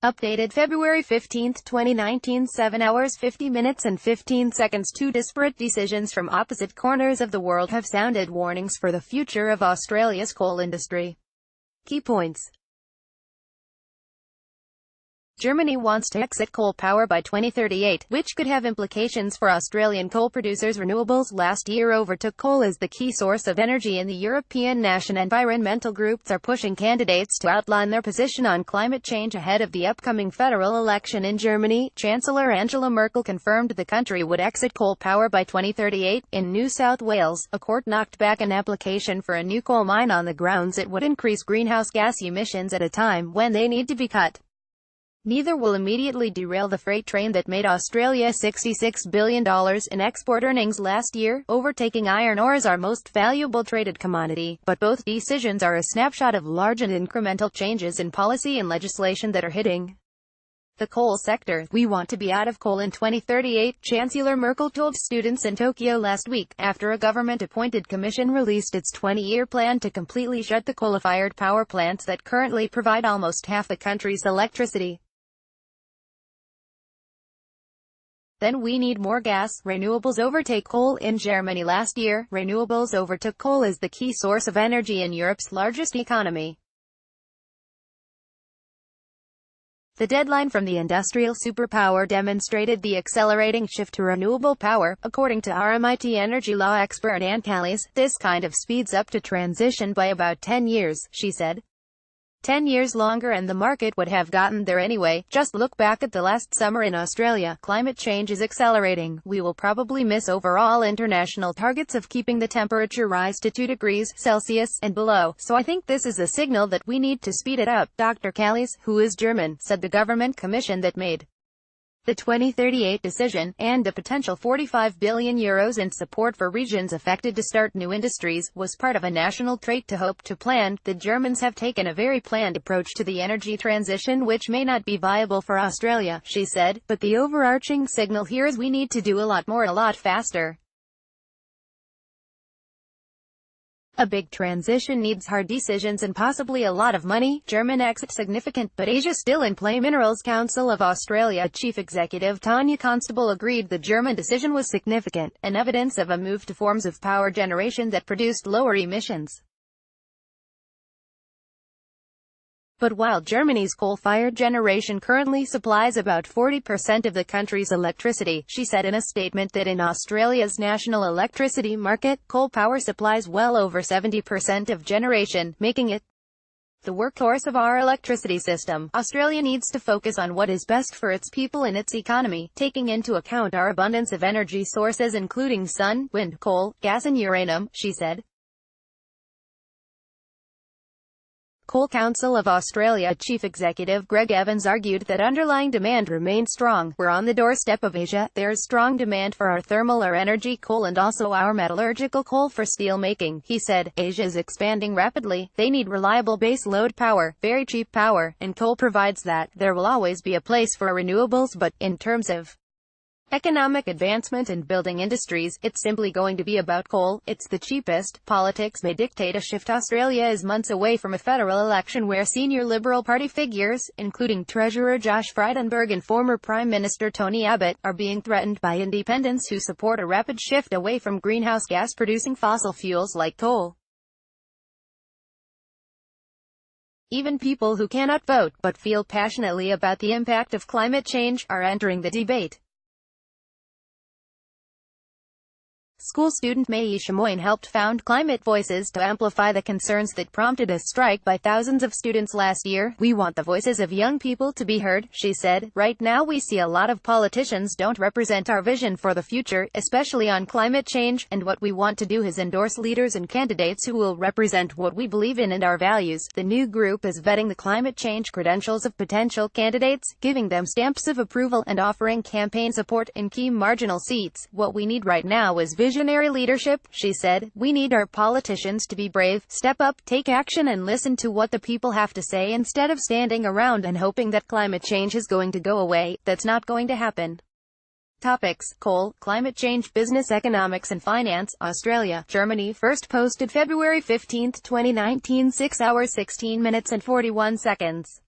Updated February 15, 2019, 7 hours 50 minutes and 15 seconds. Two disparate decisions from opposite corners of the world have sounded warnings for the future of Australia's coal industry. Key points. Germany wants to exit coal power by 2038, which could have implications for Australian coal producers. Renewables last year overtook coal as the key source of energy, and the European nationEnvironmental groups are pushing candidates to outline their position on climate change ahead of the upcoming federal election in Germany. Chancellor Angela Merkel confirmed the country would exit coal power by 2038. In New South Wales, a court knocked back an application for a new coal mine on the grounds it would increase greenhouse gas emissions at a time when they need to be cut. Neither will immediately derail the freight train that made Australia $66 billion in export earnings last year, overtaking iron ore as our most valuable traded commodity, but both decisions are a snapshot of large and incremental changes in policy and legislation that are hitting the coal sector. We want to be out of coal in 2038, Chancellor Merkel told students in Tokyo last week, after a government-appointed commission released its 20-year plan to completely shut the coal-fired power plants that currently provide almost half the country's electricity. Then we need more gas. Renewables overtake coal in Germany last year. Renewables overtook coal as the key source of energy in Europe's largest economy. The deadline from the industrial superpower demonstrated the accelerating shift to renewable power, according to RMIT energy law expert Ann Callies. This kind of speeds up the transition by about 10 years, she said. 10 years longer and the market would have gotten there anyway. Just look back at the last summer in Australia. Climate change is accelerating. We will probably miss overall international targets of keeping the temperature rise to 2 degrees Celsius and below, so I think this is a signal that we need to speed it up. Dr. Callies, who is German, said the government commission that made the 2038 decision, and a potential €45 billion in support for regions affected to start new industries, was part of a national trait to hope to plan. The Germans have taken a very planned approach to the energy transition, which may not be viable for Australia, she said, but the overarching signal here is we need to do a lot more, a lot faster. A big transition needs hard decisions and possibly a lot of money. German exit significant, but Asia still in play. Minerals Council of Australia Chief Executive Tanya Constable agreed the German decision was significant, and evidence of a move to forms of power generation that produced lower emissions. But while Germany's coal-fired generation currently supplies about 40% of the country's electricity, she said in a statement that in Australia's national electricity market, coal power supplies well over 70% of generation, making it the workhorse of our electricity system. Australia needs to focus on what is best for its people and its economy, taking into account our abundance of energy sources including sun, wind, coal, gas and uranium, she said. Coal Council of Australia Chief Executive Greg Evans argued that underlying demand remained strong. We're on the doorstep of Asia. There's strong demand for our thermal or energy coal and also our metallurgical coal for steel making, he said. Asia is expanding rapidly. They need reliable base load power, very cheap power, and coal provides that. There will always be a place for renewables, but, in terms of economic advancement and building industries, it's simply going to be about coal. It's the cheapest. Politics may dictate a shift. Australia is months away from a federal election where senior Liberal Party figures, including Treasurer Josh Frydenberg and former Prime Minister Tony Abbott, are being threatened by independents who support a rapid shift away from greenhouse gas-producing fossil fuels like coal. Even people who cannot vote, but feel passionately about the impact of climate change, are entering the debate. School student Mai Chamoyne helped found Climate Voices to amplify the concerns that prompted a strike by thousands of students last year. We want the voices of young people to be heard, she said. Right now we see a lot of politicians don't represent our vision for the future, especially on climate change, and what we want to do is endorse leaders and candidates who will represent what we believe in and our values. The new group is vetting the climate change credentials of potential candidates, giving them stamps of approval, and offering campaign support in key marginal seats. What we need right now is visionary leadership, she said. We need our politicians to be brave, step up, take action and listen to what the people have to say instead of standing around and hoping that climate change is going to go away. That's not going to happen. Topics: Coal, climate change, business, economics and finance. Australia, Germany. First posted February 15, 2019, 6 hours 16 minutes and 41 seconds.